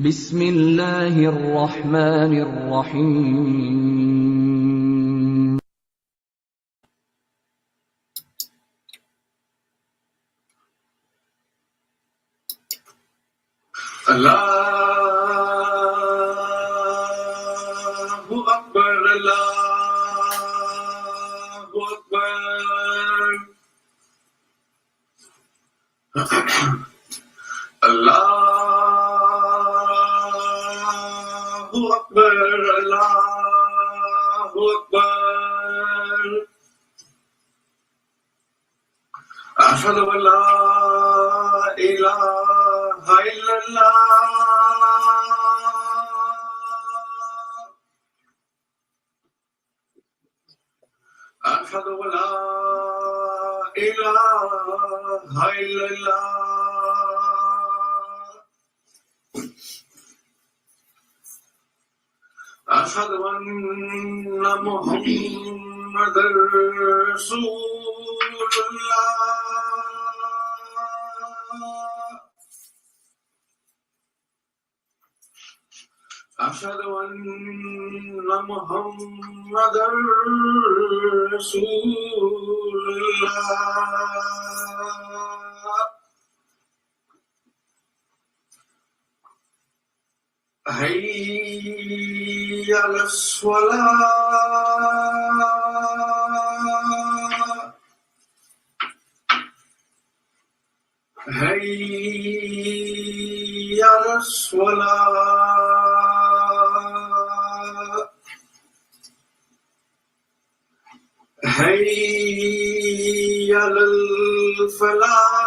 بسم الله الرحمن الرحيم Allahu Akbar, Allahu Akbar. Allahu Akbar, Allahu Akbar. Ashhadu an la ilaha illallah. أشهد أن لا إله إلا الله. أشهد أن محمدا رسول الله. أشهد أن محمدا رسول الله. حي على الصلاة. حي على الصلاة. حي على الفلاح.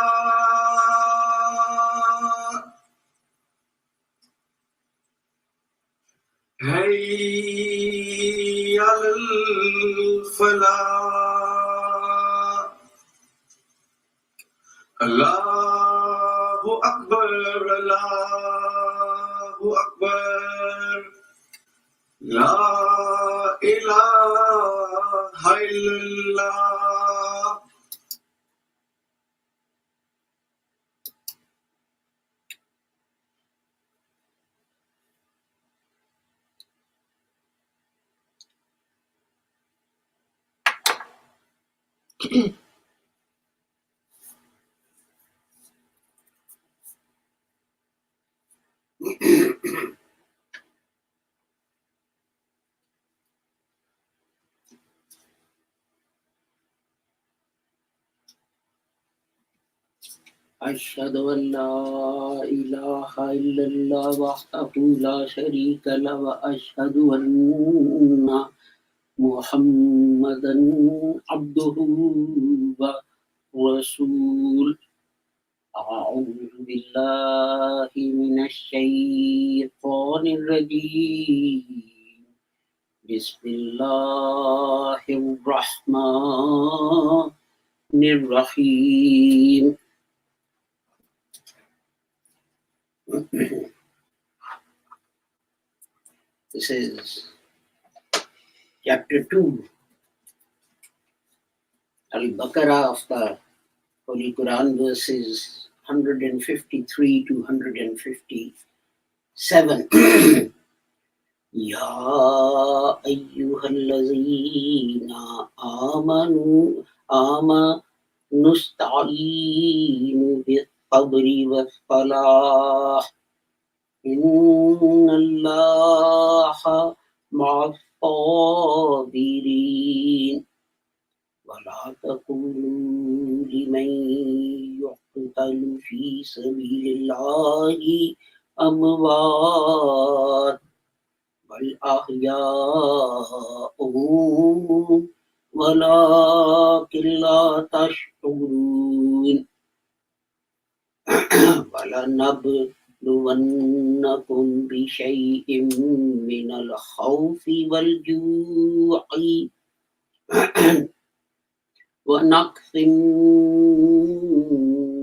حي على الفلاح. الله أكبر، الله أكبر. لا إله إلا الله. أشهد أن لا إله إلا الله وحده لا شريك له وأشهد أن محمدا عبده ورسوله. أعوذ بالله من الشيطان الرجيم. بسم الله الرحمن الرحيم. This is chapter 2, Al-Baqarah of the Holy Quran, verses 153 to 157. Ya ayyuhallazina amanu sta'inu bis-sabri was-salah. Inna Allaha ma'as-sabirin. ولا تقولوا لمن يقتل في سبيل الله أموات بل أحياء ولكن لا تشعرون. ولنبلونكم بشيء من الخوف والجوع ونقص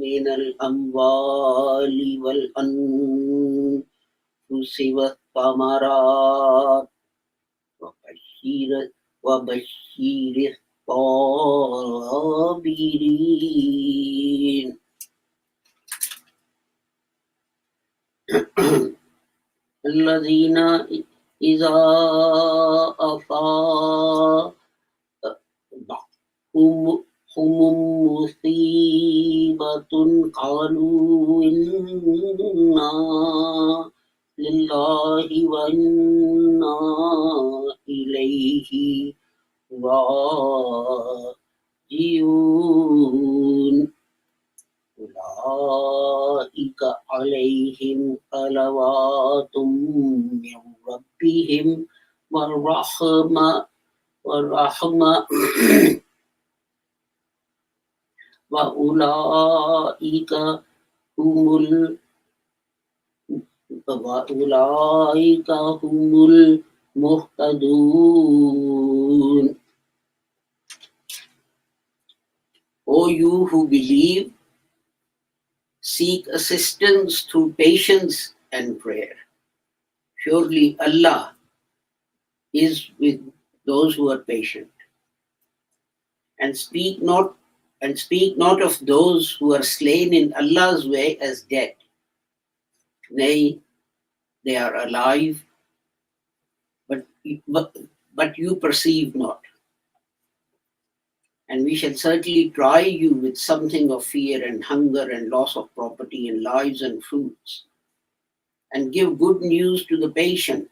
من الأموال والأنفس والثمرات وبشر الصابرين. الذين إذا أصابهم هم مصيبة قالوا إنا لله وإنا إليه راجعون أولئك عليهم صلوات من ربهم والرحمة وأولئك هم المهتدون. O you who believe, seek assistance through patience and prayer. Surely Allah is with those who are patient. And speak not of those who are slain in Allah's way as dead. Nay, they are alive, but you perceive not. And we shall certainly try you with something of fear and hunger and loss of property and lives and fruits, and give good news to the patient,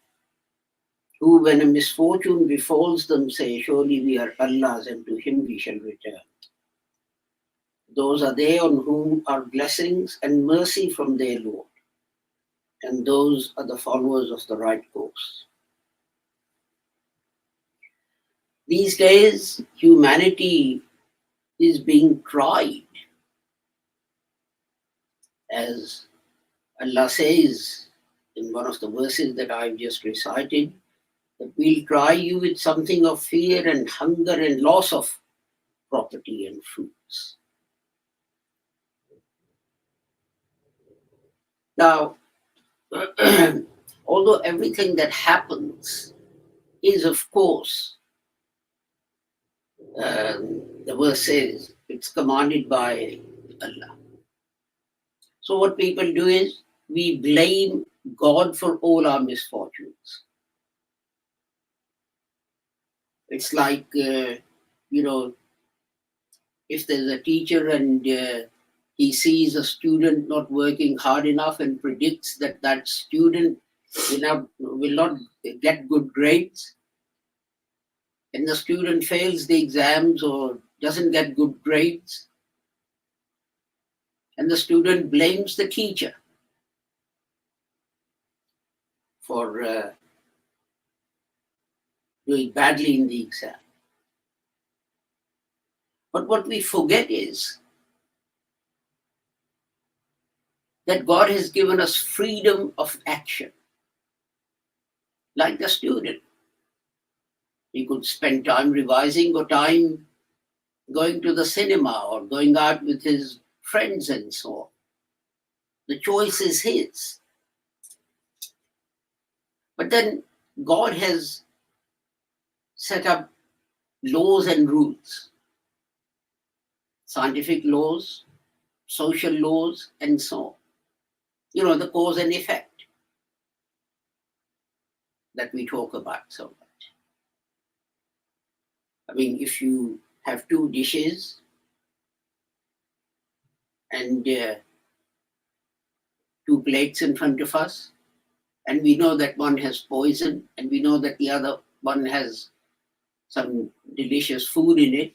who when a misfortune befalls them say, surely we are Allah's and to him we shall return. Those are they on whom are blessings and mercy from their Lord, and those are the followers of the right course. These days, humanity is being tried, as Allah says in one of the verses that I've just recited, that we'll try you with something of fear and hunger and loss of property and fruits. Now, although everything that happens is, of course, the verse says it's commanded by Allah. So what people do is we blame God for all our misfortunes. It's like, if there's a teacher and he sees a student not working hard enough and predicts that that student will not get good grades, and the student fails the exams or doesn't get good grades, and the student blames the teacher for doing badly in the exam. But what we forget is that God has given us freedom of action. Like the student, he could spend time revising or time going to the cinema or going out with his friends and so on. The choice is his. But then God has set up laws and rules, scientific laws, social laws, and so on. The cause and effect that we talk about so much. I mean, if you have two dishes and two plates in front of us, and we know that one has poison and we know that the other one has some delicious food in it.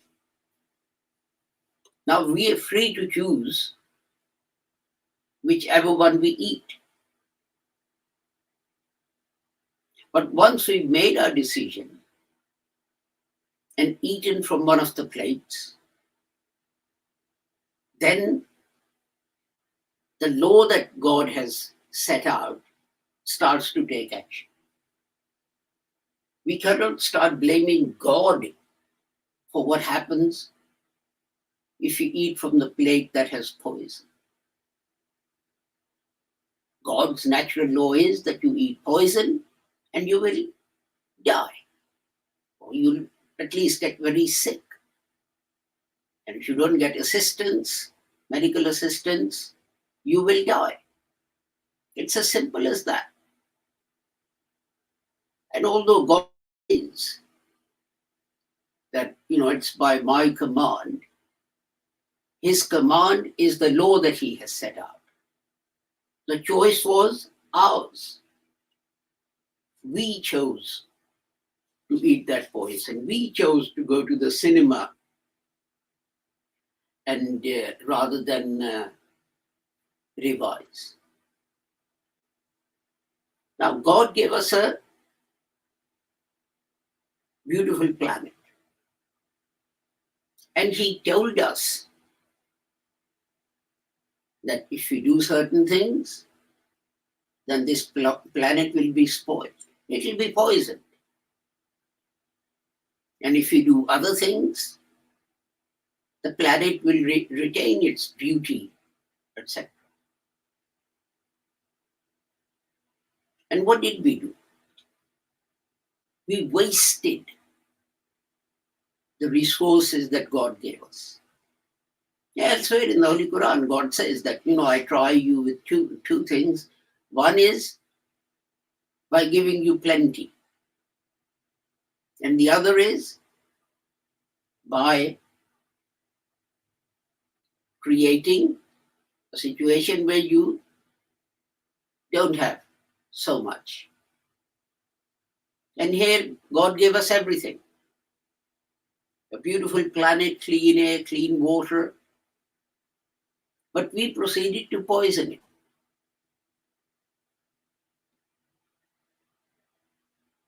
Now we are free to choose whichever one we eat. But once we've made our decision and eaten from one of the plates, then the law that God has set out starts to take action. We cannot start blaming God for what happens if you eat from the plate that has poison. God's natural law is that you eat poison and you will die, or you'll at least get very sick. And if you don't get assistance, medical assistance, you will die. It's as simple as that. And although God is that, it's by my command, his command is the law that he has set out. The choice was ours. We chose to eat that poison. We chose to go to the cinema and rather than revise. Now, God gave us a beautiful planet. And he told us that if we do certain things, then this planet will be spoiled. It will be poisoned. And if we do other things, the planet will retain its beauty, etc. And what did we do? We wasted the resources that God gave us. Elsewhere in the Holy Quran, God says that, I try you with two things. One is by giving you plenty. And the other is by creating a situation where you don't have so much. And here, God gave us everything. A beautiful planet, clean air, clean water. But we proceeded to poison it.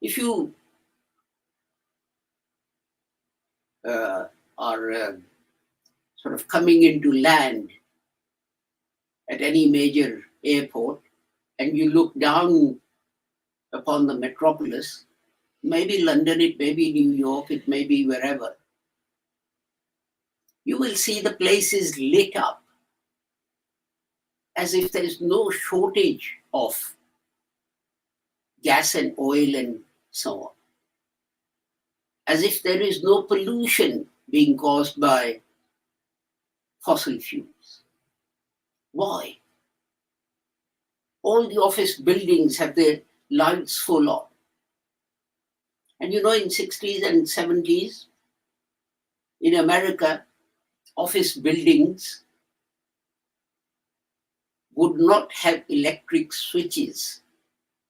If you are sort of coming into land at any major airport and you look down upon the metropolis, maybe London, it may be New York, it may be wherever, you will see the place is lit up as if there is no shortage of gas and oil and so on. As if there is no pollution being caused by fossil fuels. Why? All the office buildings have their lights full on. And in 60s and 70s, in America, office buildings would not have electric switches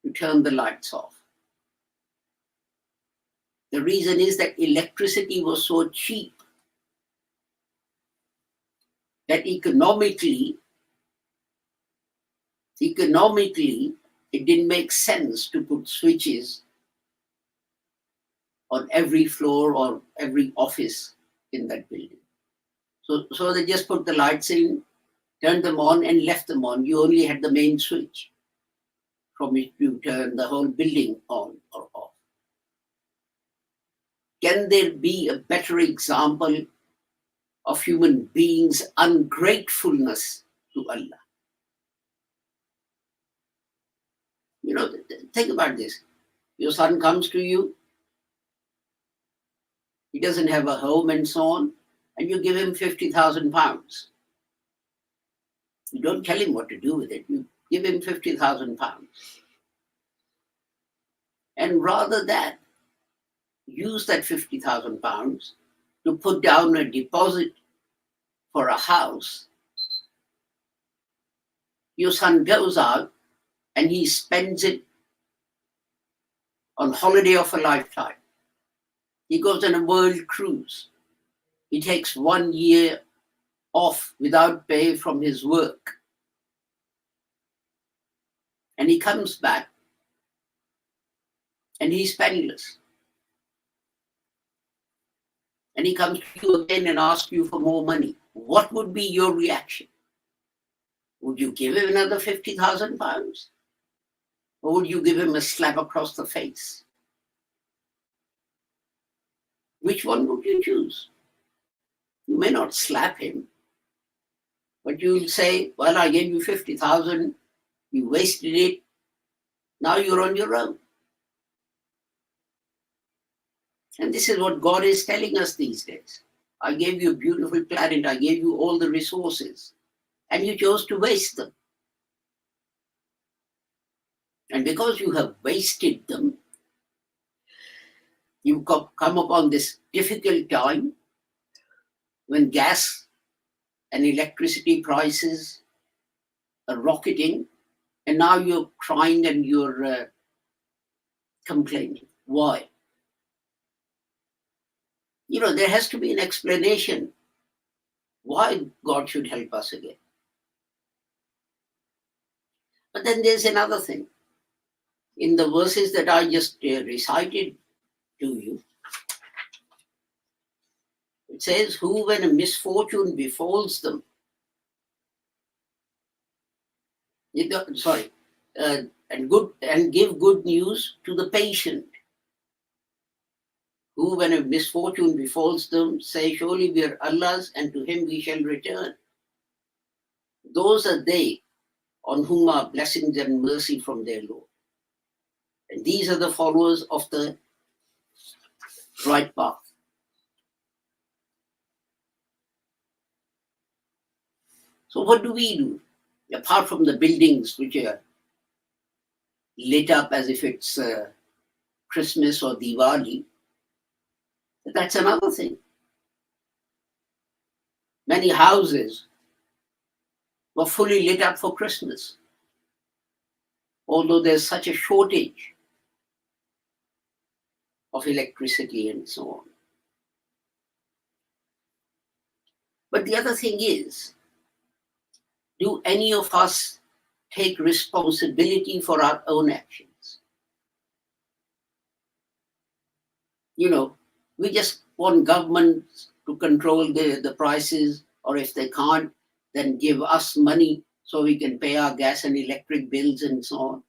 to turn the lights off. The reason is that electricity was so cheap that economically, it didn't make sense to put switches on every floor or every office in that building. So they just put the lights in, turned them on and left them on. You only had the main switch from which you turn the whole building on or off. Can there be a better example of human beings' ungratefulness to Allah? Think about this. Your son comes to you, he doesn't have a home and so on, and you give him £50,000. You don't tell him what to do with it. You give him £50,000. And rather than use that £50,000 to put down a deposit for a house, your son goes out and he spends it on holiday of a lifetime. He goes on a world cruise. He takes 1 year off without pay from his work. And he comes back and he's penniless. And he comes to you again and asks you for more money. What would be your reaction? Would you give him another £50,000? Or would you give him a slap across the face? Which one would you choose? You may not slap him, but you'll say, well, I gave you 50,000, you wasted it, now you're on your own. And this is what God is telling us these days. I gave you a beautiful planet, I gave you all the resources, and you chose to waste them. And because you have wasted them, You come upon this difficult time when gas and electricity prices are rocketing, and now you're crying and you're complaining. Why? There has to be an explanation why God should help us again. But then there's another thing. In the verses that I just recited to you, it says, who when a misfortune befalls them, and give good news to the patient. Who when a misfortune befalls them, say, surely we are Allah's and to him we shall return. Those are they on whom are blessings and mercy from their Lord. And these are the followers of the right path. So what do we do? Apart from the buildings which are lit up as if it's Christmas or Diwali, that's another thing. Many houses were fully lit up for Christmas, although there's such a shortage of electricity and so on. But the other thing is, do any of us take responsibility for our own actions? We just want governments to control the prices, or if they can't, then give us money so we can pay our gas and electric bills and so on.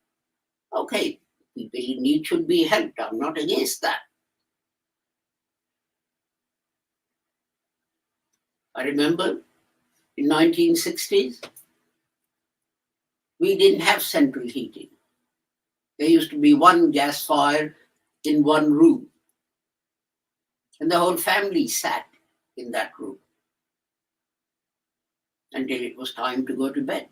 Okay, people in need should be helped. I'm not against that. I remember in 1960s, we didn't have central heating. There used to be one gas fire in one room, and the whole family sat in that room until it was time to go to bed.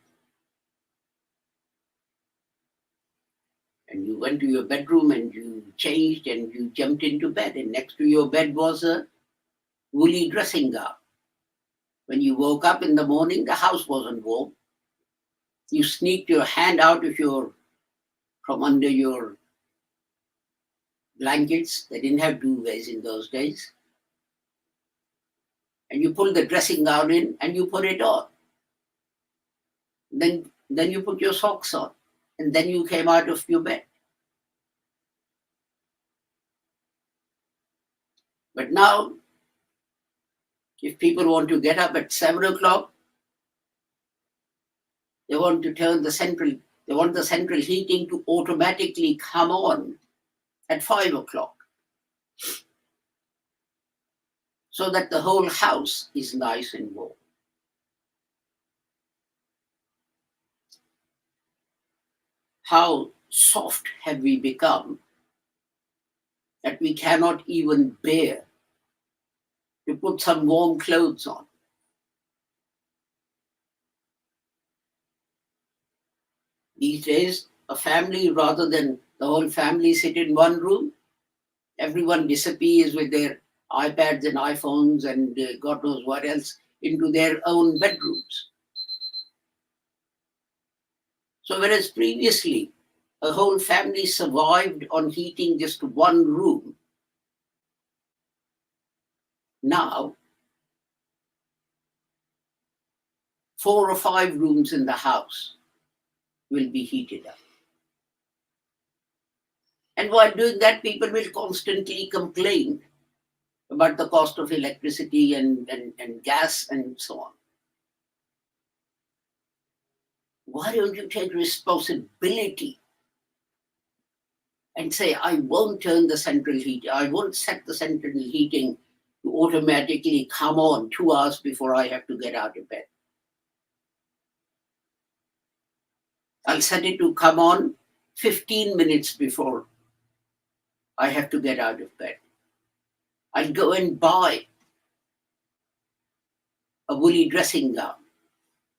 And you went to your bedroom and you changed and you jumped into bed, and next to your bed was a woolly dressing gown. When you woke up in the morning, the house wasn't warm. You sneaked your hand out from under your blankets. They didn't have duvets in those days. And you pulled the dressing gown in and you put it on. Then you put your socks on, and then you came out of your bed. But now, if people want to get up at 7 o'clock, they want the central heating to automatically come on at 5 o'clock, so that the whole house is nice and warm. How soft have we become that we cannot even bear to put some warm clothes on? These days, a family, rather than the whole family sit in one room, everyone disappears with their iPads and iPhones and God knows what else into their own bedrooms. So whereas previously a whole family survived on heating just one room, now 4 or 5 rooms in the house will be heated up. And while doing that, people will constantly complain about the cost of electricity and gas and so on. Why don't you take responsibility and say, I won't turn the central heating, I won't set the central heating to automatically come on 2 hours before I have to get out of bed. I'll set it to come on 15 minutes before I have to get out of bed. I'll go and buy a woolly dressing gown.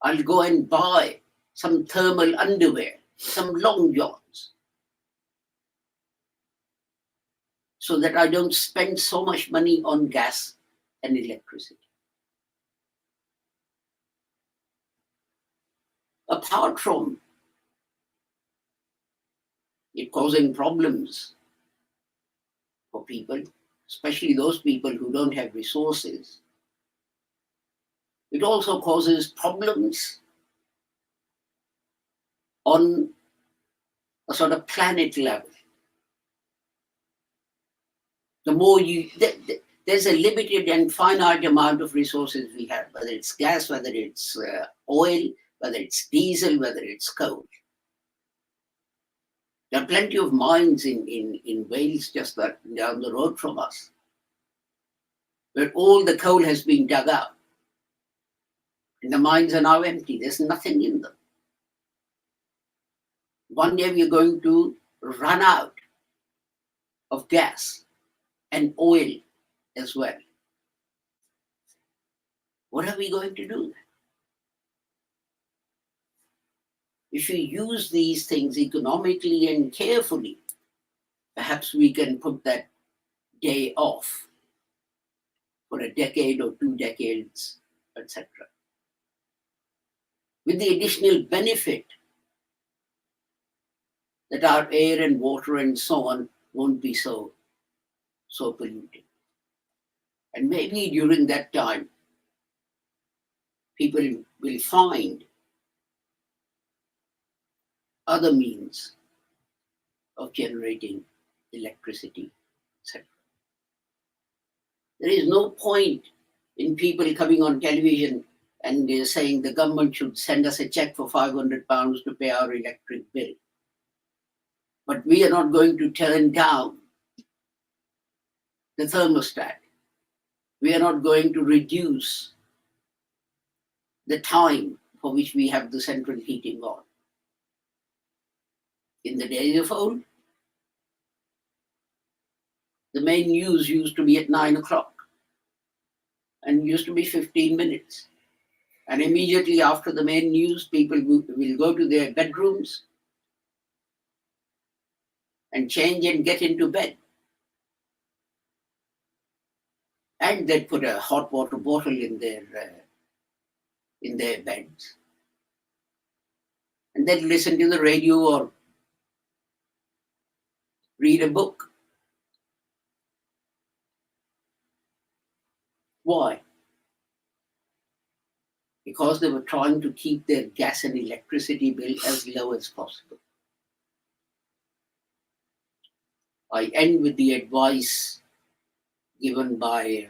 I'll go and buy some thermal underwear, some long johns, so that I don't spend so much money on gas and electricity. Apart from it causing problems for people, especially those people who don't have resources, it also causes problems on a sort of planet level. The more there's a limited and finite amount of resources we have, whether it's gas, whether it's oil, whether it's diesel, whether it's coal. There are plenty of mines in Wales just down the road from us, where all the coal has been dug out. And the mines are now empty. There's nothing in them. One day we're going to run out of gas and oil as well. What are we going to do? If we use these things economically and carefully, perhaps we can put that day off for a decade or 2 decades, etc. With the additional benefit that our air and water and so on won't be so polluted. And maybe during that time, people will find other means of generating electricity, etc. There is no point in people coming on television and they're saying the government should send us a check for £500 to pay our electric bill. But we are not going to turn down the thermostat. We are not going to reduce the time for which we have the central heating on. In the days of old, the main news used to be at 9 o'clock and used to be 15 minutes. And immediately after the main news, people will go to their bedrooms and change and get into bed. And they'd put a hot water bottle in their beds. And they'd listen to the radio or read a book. Why? Because they were trying to keep their gas and electricity bill as low as possible. I end with the advice given by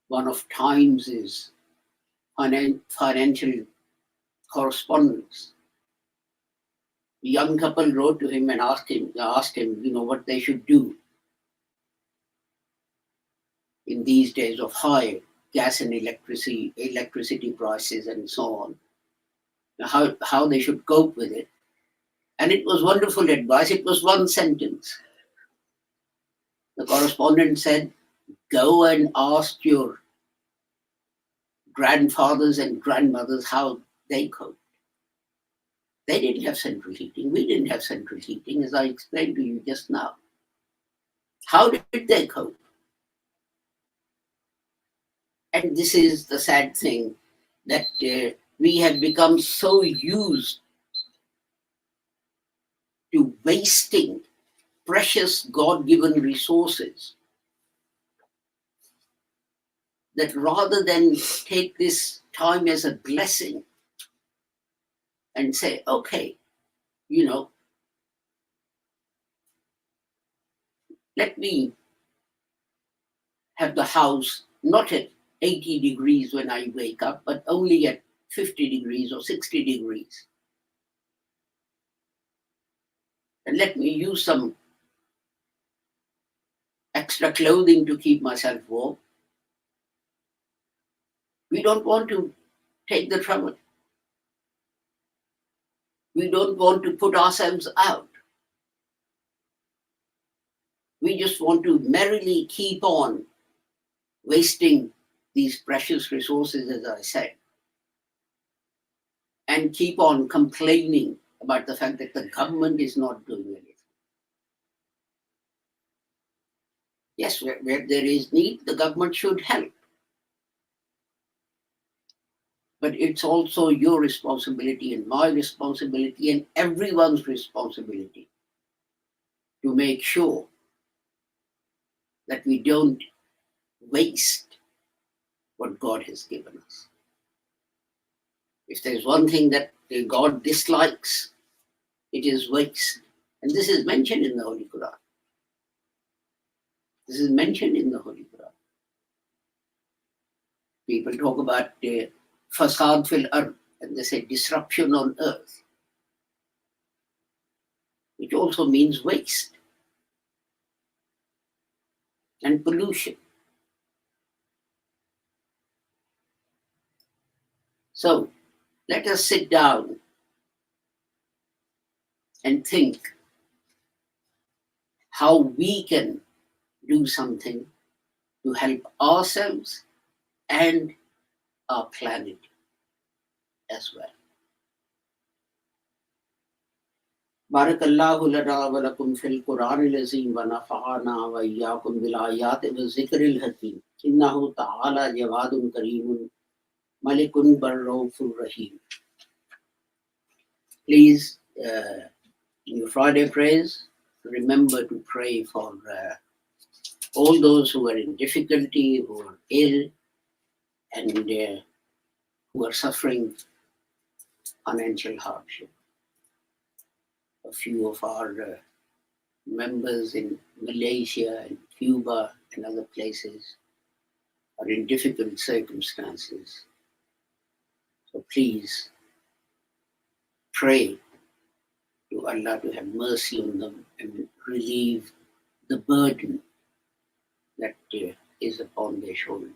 one of Times' financial correspondents. A young couple wrote to him and asked him, what they should do in these days of high gas and electricity prices and so on, how they should cope with it. And it was wonderful advice. It was one sentence. The correspondent said, go and ask your grandfathers and grandmothers how they coped. They didn't have central heating. We didn't have central heating, as I explained to you just now. How did they cope? And this is the sad thing, that we have become so used to wasting precious God-given resources that rather than take this time as a blessing and say, okay, let me have the house not at 80 degrees when I wake up, but only at 50 degrees or 60 degrees. And let me use some extra clothing to keep myself warm. We don't want to take the trouble. We don't want to put ourselves out. We just want to merrily keep on wasting these precious resources, as I said, and keep on complaining about the fact that the government is not doing anything. Yes, where there is need, the government should help. But it's also your responsibility and my responsibility and everyone's responsibility to make sure that we don't waste what God has given us. If there's one thing that God dislikes, it is waste. And this is mentioned in the Holy Quran. This is mentioned in the Holy Quran. People talk about fasad fil ard, and they say disruption on earth, which also means waste and pollution. So let us sit down and think how we can do something to help ourselves and our planet as well. Barakallahu lana wa lakum fil Quranil Azim wa nafa'ana wa iyyakum bil ayati wa zikril hakim. Innahu ta'ala jawadun kareemun malikun barraufur rahim. Please, in your Friday prayers, remember to pray for all those who are in difficulty, who are ill, and who are suffering financial hardship. A few of our members in Malaysia and Cuba and other places are in difficult circumstances. So please pray to Allah to have mercy on them and relieve the burden that is upon their shoulders.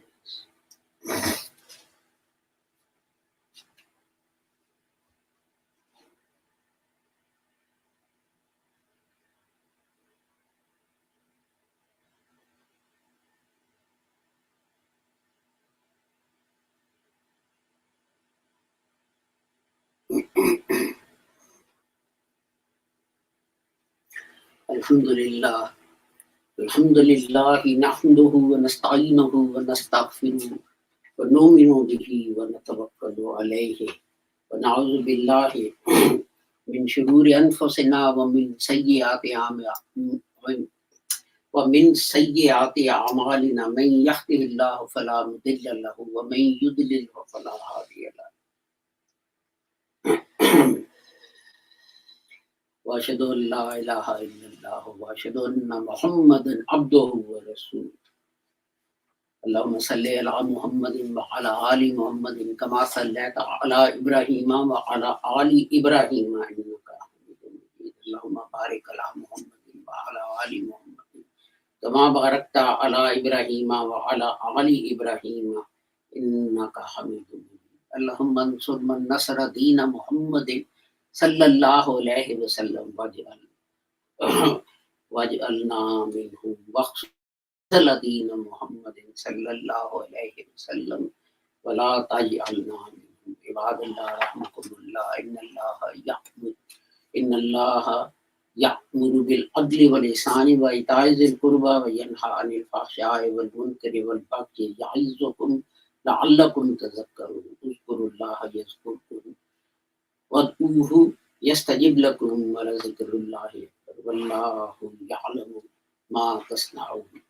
Alhamdulillah. Alhamdulillah nahmaduhu wa nasta'inuhu wa nastaghfiruhu wa nu'minu bihi wa natawakkalu alayhi wa na'udhu billahi min shururi anfusina wa min sayyiati a'malina man yahdihillahu fala mudilla lahu wa man yudlil fala hadiya lahu. وأشهد أن لا إله إلا الله وأشهد أن محمدا عبده ورسوله. اللهم صل على محمد وعلى آل محمد كما صليت على إبراهيم وعلى آل إبراهيم إنك حميد مجيد. اللهم بارك على محمد وعلى آل محمد كما باركت على إبراهيم وعلى آل إبراهيم إنك حميد مجيد. اللهم انصر من نصر دين محمد sallallahu alayhi wa sallam waj'alna minhum waqtala dina Muhammadin sallallahu alayhi wa sallam wa la taj'alna minhum. Ibadallah rahmakumullah. Inna allaha ya'muru bil adli wal ihsani wa ita'i dhil qurba wa yanha 'anil fahsha'i wal munkari wal baghi ya'izukum la'allakum tadhakkarun. Uzkurullaha yazkurkum وَادْعُوهُ يَسْتَجِبْ لَكُمْ وَلَذِكْرُ اللَّهِ أَكْبَرُ وَاللَّهُ يَعْلَمُ مَا تَصْنَعُونَ.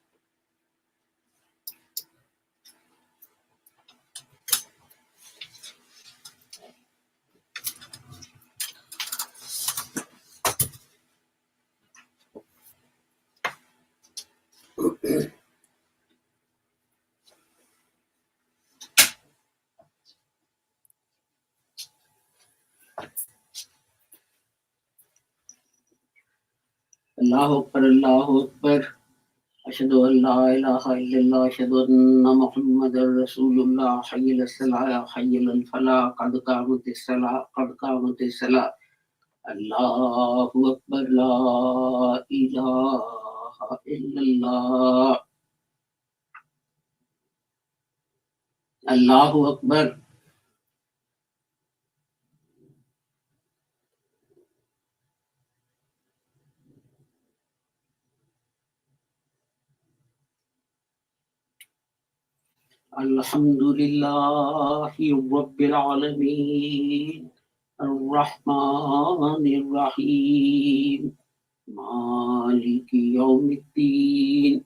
Allahu Akbar, Allahu Akbar. أشهد أن لا إله إلا الله أشهد أن محمدا رسول الله. حي على الصلاة حي على الفلاح قد قامت الصلاة قد قامت الصلاة. الله أكبر لا إله إلا الله. الله أكبر. Alhamdulillahi Rabbil Alameen. Ar-Rahmanir Rahim. Maliki Yawmiddin.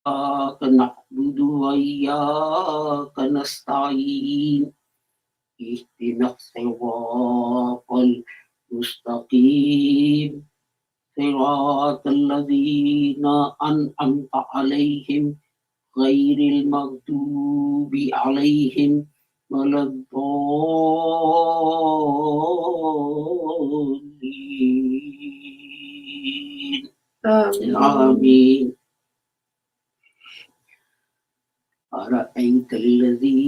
إياك نعبد وإياك نستعين اهدنا الصراط المستقيم صراط الذين أنعمت عليهم غير المغضوب عليهم ولا الضالين آمين. أرأيت الذي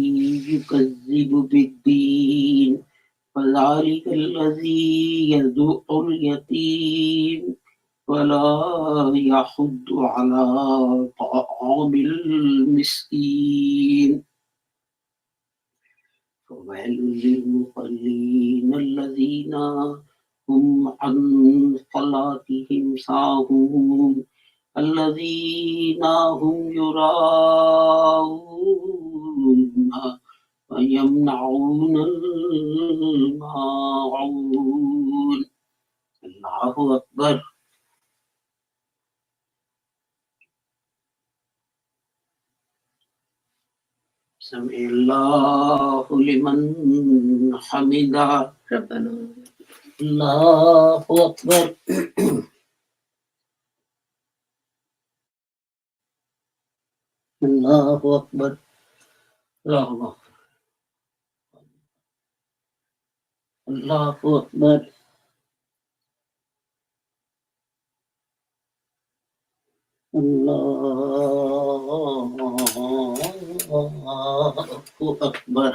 يكذب بالدين فذلك الذي يدع اليتيم ولا يحض على طعام المسكين فويل للمصلين الذين هم عن صلاتهم ساهون الذين هم يراءون ويمنعون الماعون. الله أكبر. سمع الله لمن حمده. ربنا الله أكبر. الله أكبر. الله الله أكبر. الله أكبر.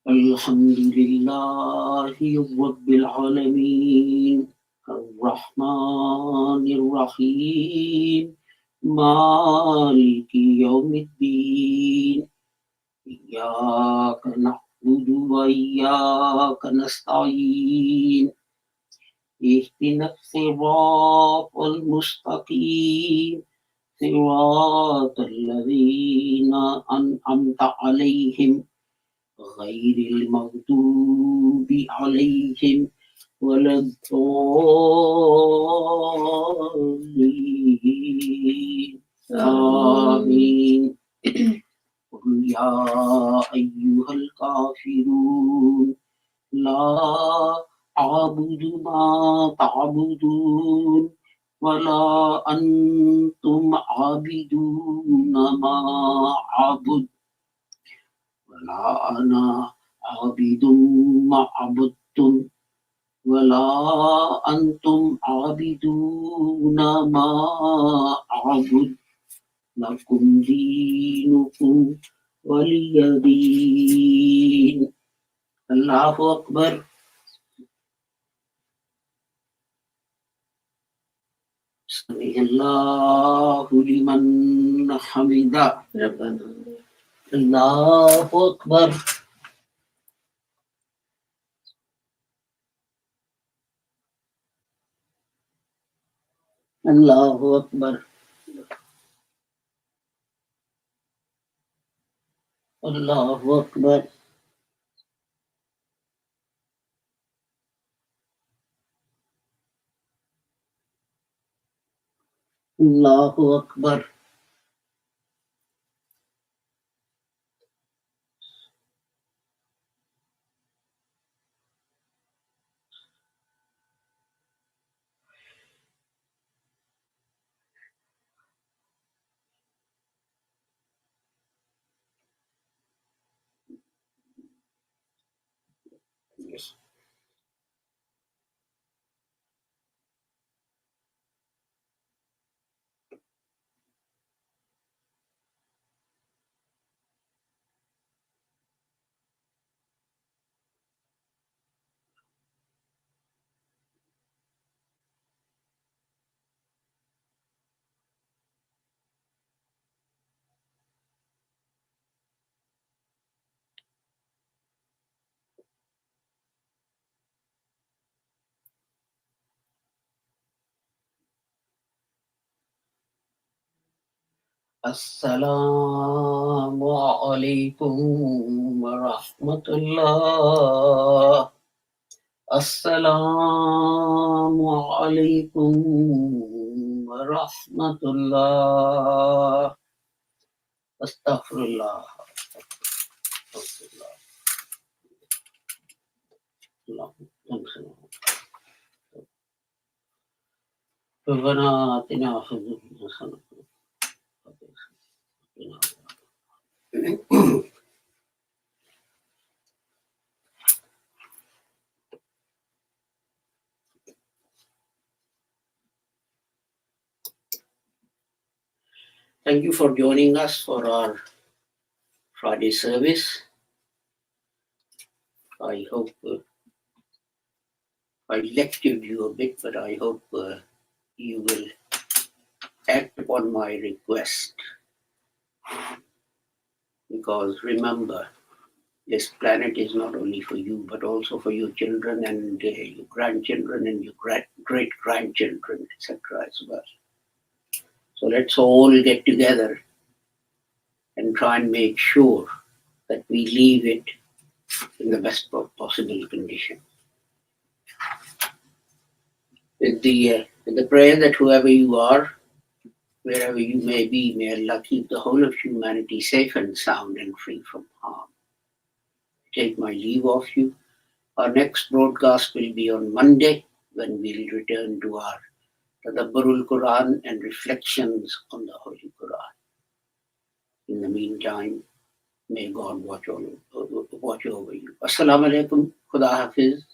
الحمد لله رب العالمين الرحمن الرحيم مالك يوم الدين إياك نعبد وإياك نستعين اهدنا الصراط المستقيم صراط الذين أنعمت عليهم غير المغضوب عليهم ولا الضالين آمين. قل يا أيها الكافرون لا أعبد ما تعبدون ولا أنتم عابدون ما أعبد ولا أنا عابد ما عبدتم ولا أنتم عابدون ما أعبد لكم دينكم ولي دين. الله أكبر. سمع الله لمن حمده. ربنا الله أكبر. الله أكبر. الله أكبر. الله أكبر. Assalamu alaikum wa rahmatullah. Assalamu alaikum wa rahmatullah. Astaghfirullah. Astaghfirullah. ربنا آتنا في الدنيا حسنة. Thank you for joining us for our Friday service. I hope I lectured you a bit, but I hope you will act upon my request. Because remember, this planet is not only for you, but also for your children and your grandchildren and your great grandchildren, etc. as well. So let's all get together and try and make sure that we leave it in the best possible condition. With the prayer that whoever you are, wherever you may be, may Allah keep the whole of humanity safe and sound and free from harm. I take my leave of you. Our next broadcast will be on Monday, when we'll return to our Tadabburul Quran and reflections on the Holy Quran. In the meantime, may God watch over you. Assalamu alaikum. Khuda Hafiz.